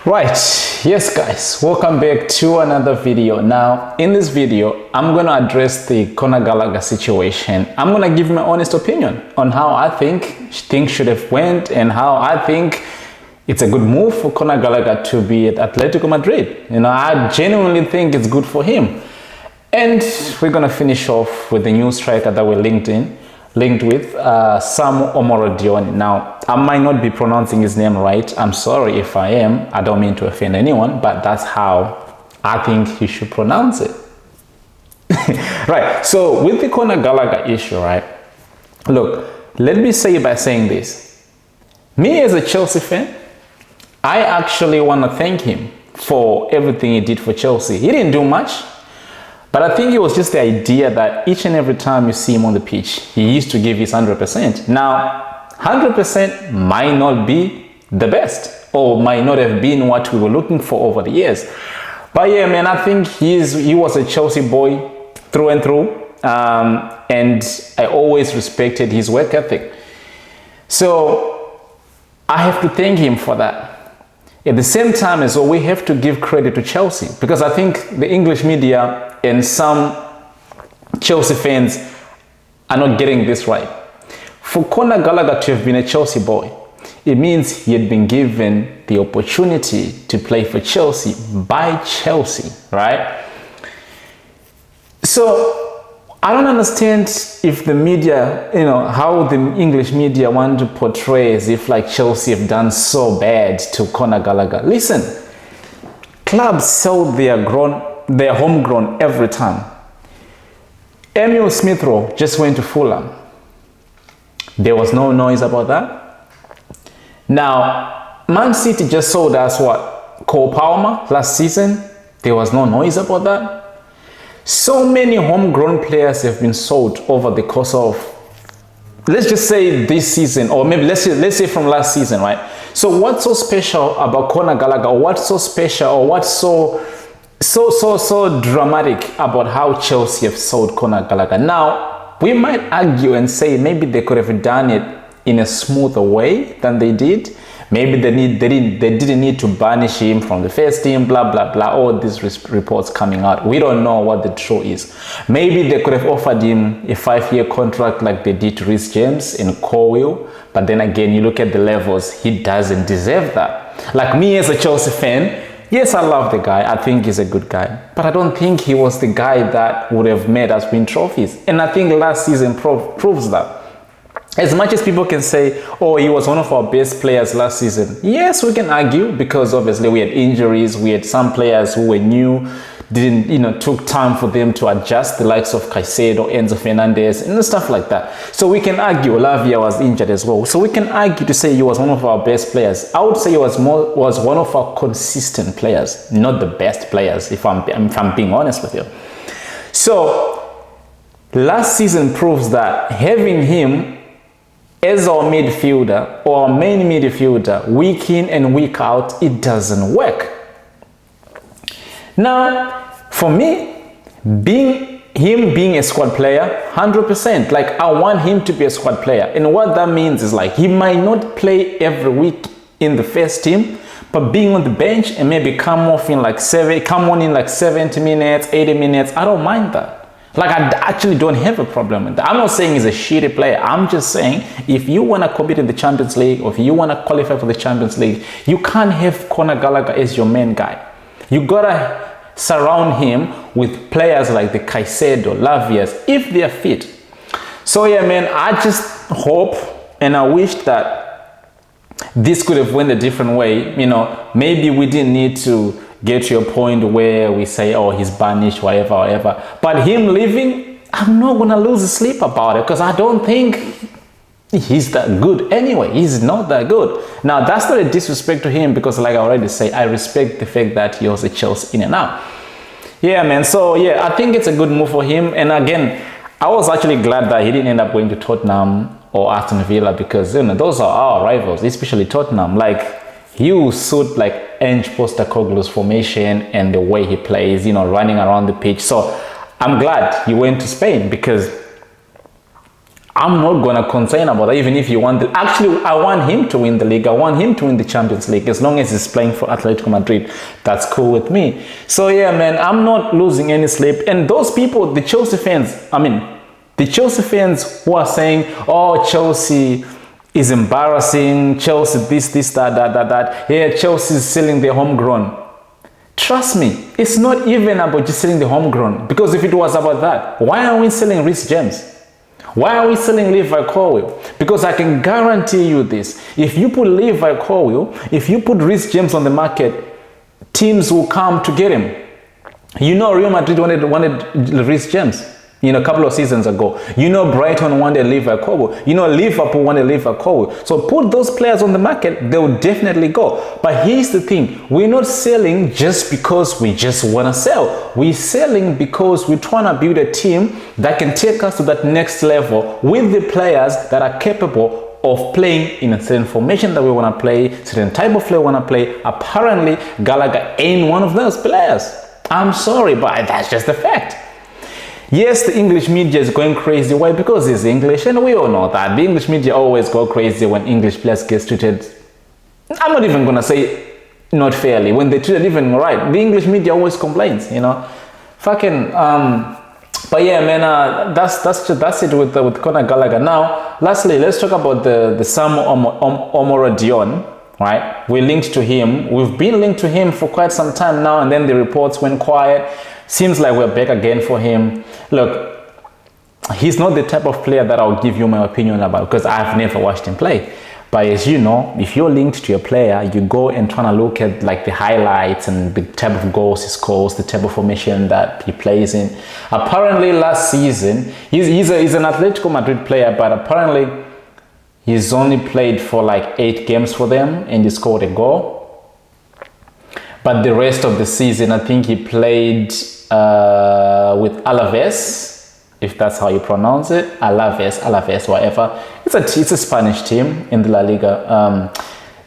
Right, yes guys, welcome back to another video. Now in this video I'm going to address the Conor Gallagher situation. I'm going to give my honest opinion on how I think things should have went and how I think it's a good move for Conor Gallagher to be at Athetico Madrid. I genuinely think it's good for him. And we're going to finish off with the new striker that we're linked with, Samu Omorodion. Now, I might not be pronouncing his name right. I'm sorry if I am. I don't mean to offend anyone, but that's how I think you should pronounce it. Right, so with the Conor Gallagher issue, right? Look, let me say by saying this. Me as a Chelsea fan, I actually want to thank him for everything he did for Chelsea. He didn't do much. But I think it was just the idea that each and every time you see him on the pitch, he used to give his 100%. Now, 100% might not be the best or might not have been what we were looking for over the years. But yeah, man, I think he was a Chelsea boy through and through. And I always respected his work ethic. So I have to thank him for that. At the same time as well, we have to give credit to Chelsea because I think the English media and some Chelsea fans are not getting this right. For Conor Gallagher to have been a Chelsea boy, it means he had been given the opportunity to play for Chelsea by Chelsea, right? So I don't understand if the media, how the English media want to portray as if like Chelsea have done so bad to Conor Gallagher. Listen, clubs sell their homegrown every time. Emil Smith-Rowe just went to Fulham. There was no noise about that. Now, Man City just sold us Cole Palmer last season. There was no noise about that. So many homegrown players have been sold over the course of, let's just say this season, or maybe let's say from last season, right? So what's so special about Conor Gallagher, or what's so special, or what's so dramatic about how Chelsea have sold Conor Gallagher? Now, we might argue and say maybe they could have done it in a smoother way than they did. Maybe they didn't need to banish him from the first team, blah, blah, blah, all these reports coming out. We don't know what the truth is. Maybe they could have offered him a 5-year contract like they did to Reece James in Colwill. But then again, you look at the levels, he doesn't deserve that. Like me as a Chelsea fan, yes, I love the guy. I think he's a good guy. But I don't think he was the guy that would have made us win trophies. And I think last season proves that. As much as people can say, oh, he was one of our best players last season. Yes, we can argue because obviously we had injuries. We had some players who were new, took time for them to adjust, the likes of Caicedo, Enzo Fernandez, and stuff like that. So we can argue Lavia was injured as well. So we can argue to say he was one of our best players. I would say he was one of our consistent players, not the best players, if I'm being honest with you. So last season proves that having him as our midfielder or our main midfielder week in and week out, it doesn't work. Now, for me, being a squad player, 100%, like I want him to be a squad player. And what that means is like he might not play every week in the first team, but being on the bench and maybe come on in like 70 minutes, 80 minutes, I don't mind that. Like I actually don't have a problem with that. I'm not saying he's a shitty player. I'm just saying if you want to compete in the Champions League or if you want to qualify for the Champions League, you can't have Conor Gallagher as your main guy. You gotta surround him with players like the Caicedo, Lavias, if they're fit. So yeah, man, I just hope and I wish that this could have went a different way. Maybe we didn't need to get to a point where we say, oh, he's banished, whatever. But him leaving, I'm not going to lose sleep about it because I don't think he's that good anyway. He's not that good. Now, that's not a disrespect to him because like I already say, I respect the fact that he was a Chelsea in and out. Yeah, man. So, yeah, I think it's a good move for him. And again, I was actually glad that he didn't end up going to Tottenham or Aston Villa because, those are our rivals, especially Tottenham. Like, he will suit like Ange Postecoglou's formation and the way he plays, running around the pitch. So I'm glad he went to Spain because I'm not gonna complain about that, even if you want the. Actually, I want him to win the league. I want him to win the Champions League as long as he's playing for Atletico Madrid. That's cool with me. So yeah, man, I'm not losing any sleep. And those people, the Chelsea fans, the Chelsea fans who are saying, "Oh, Chelsea is embarrassing. Chelsea this, that. Yeah, Chelsea is selling their homegrown." Trust me, it's not even about just selling the homegrown. Because if it was about that, why are we selling Reece James? Why are we selling Levi Colwill? Because I can guarantee you this. If you put Levi Colwill, if you put Reece James on the market, teams will come to get him. You know Real Madrid wanted Reece James, a couple of seasons ago. You know Brighton wanted Levi Colwill. You know Liverpool wanted Levi Colwill. So put those players on the market, they will definitely go. But here's the thing. We're not selling just because we just want to sell. We're selling because we're trying to build a team that can take us to that next level with the players that are capable of playing in a certain formation that we want to play, certain type of play we want to play. Apparently, Gallagher ain't one of those players. I'm sorry, but that's just the fact. Yes, the English media is going crazy. Why? Because it's English, and we all know that. The English media always go crazy when English players get treated, I'm not even going to say not fairly, when they treated even right. The English media always complains, Fucking, but yeah, man, that's it with Conor Gallagher. Now, lastly, let's talk about the Samu Omorodion, right? We're linked to him. We've been linked to him for quite some time now, and then the reports went quiet. Seems like we're back again for him. Look, he's not the type of player that I'll give you my opinion about because I've never watched him play. But as you know, if you're linked to a player, you go and try to look at like the highlights and the type of goals he scores, the type of formation that he plays in. Apparently last season, he's an Atletico Madrid player, but apparently he's only played for like 8 games for them and he scored a goal. But the rest of the season, I think he played with Alaves, if that's how you pronounce it, Alaves, whatever. It's a Spanish team in the La Liga,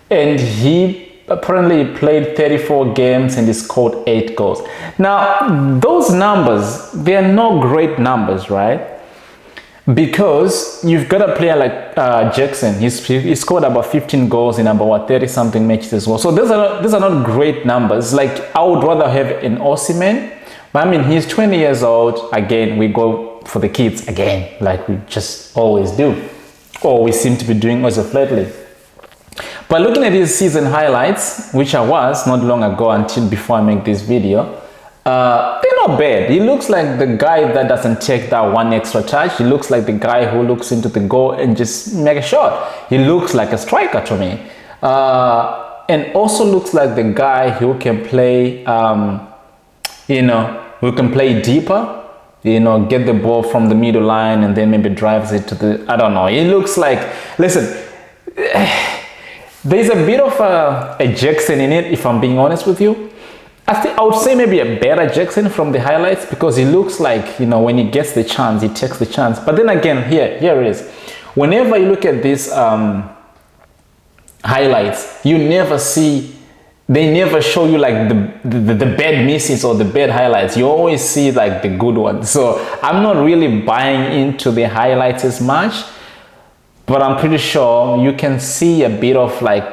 and he apparently played 34 games and he scored 8 goals. Now, those numbers, they are not great numbers, right? Because you've got a player like Jackson. He scored about 15 goals in about 30-something matches as well. So these are not great numbers. Like, I would rather have an Osimhen. But he's 20 years old. Again, we go for the kids again, like we just always do. Or we seem to be doing as of lately. But looking at his season highlights, which I was not long ago until before I make this video, they're not bad. He looks like the guy that doesn't take that one extra touch. He looks like the guy who looks into the goal and just make a shot. He looks like a striker to me. And also looks like the guy who can play, who can play deeper, get the ball from the middle line and then maybe drives it to the, I don't know. It looks like, listen, there's a bit of a Jackson in it, if I'm being honest with you. I would say maybe a better Jackson from the highlights because he looks like, when he gets the chance, he takes the chance. But then again, here it is. Whenever you look at these highlights, you never see, they never show you like the bad misses or the bad highlights. You always see like the good ones. So I'm not really buying into the highlights as much, but I'm pretty sure you can see a bit of like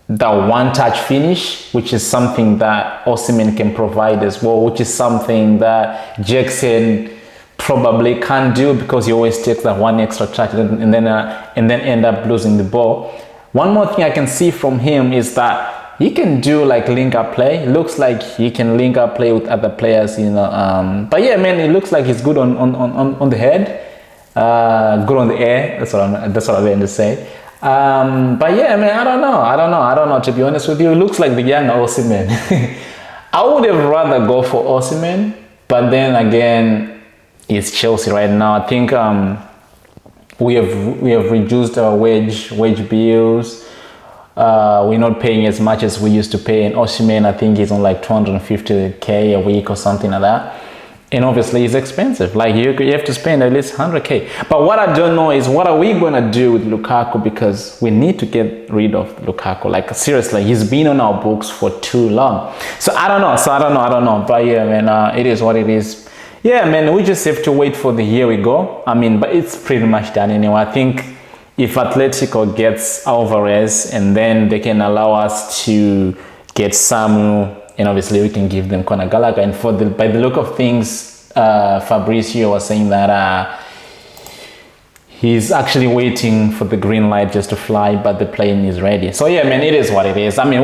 the one-touch finish, which is something that Osimhen can provide as well, which is something that Jackson probably can't do because he always takes that one extra touch and then end up losing the ball. One more thing I can see from him is that he can do like link up play. It looks like he can link up play with other players, But yeah, man, it looks like he's good on the head, good on the air. That's what I meant to say. But yeah, man, I don't know. To be honest with you, it looks like the young Osimhen. I would have rather go for Osimhen, but then again, it's Chelsea right now. I think we have reduced our wage bills. We're not paying as much as we used to pay. And Osimhen, I think he's on like 250k a week or something like that. And obviously it's expensive. Like you have to spend at least 100k. But what I don't know is what are we going to do with Lukaku, because we need to get rid of Lukaku. Like seriously, he's been on our books for too long. So I don't know. But yeah, man, it is what it is. Yeah, man, we just have to wait for the here we go. I mean, but it's pretty much done anyway. I think if Atletico gets Alvarez and then they can allow us to get Samu, and obviously we can give them Conor Gallagher. And by the look of things, Fabrizio was saying that he's actually waiting for the green light just to fly, but the plane is ready. So yeah, man, it is what it is. I mean,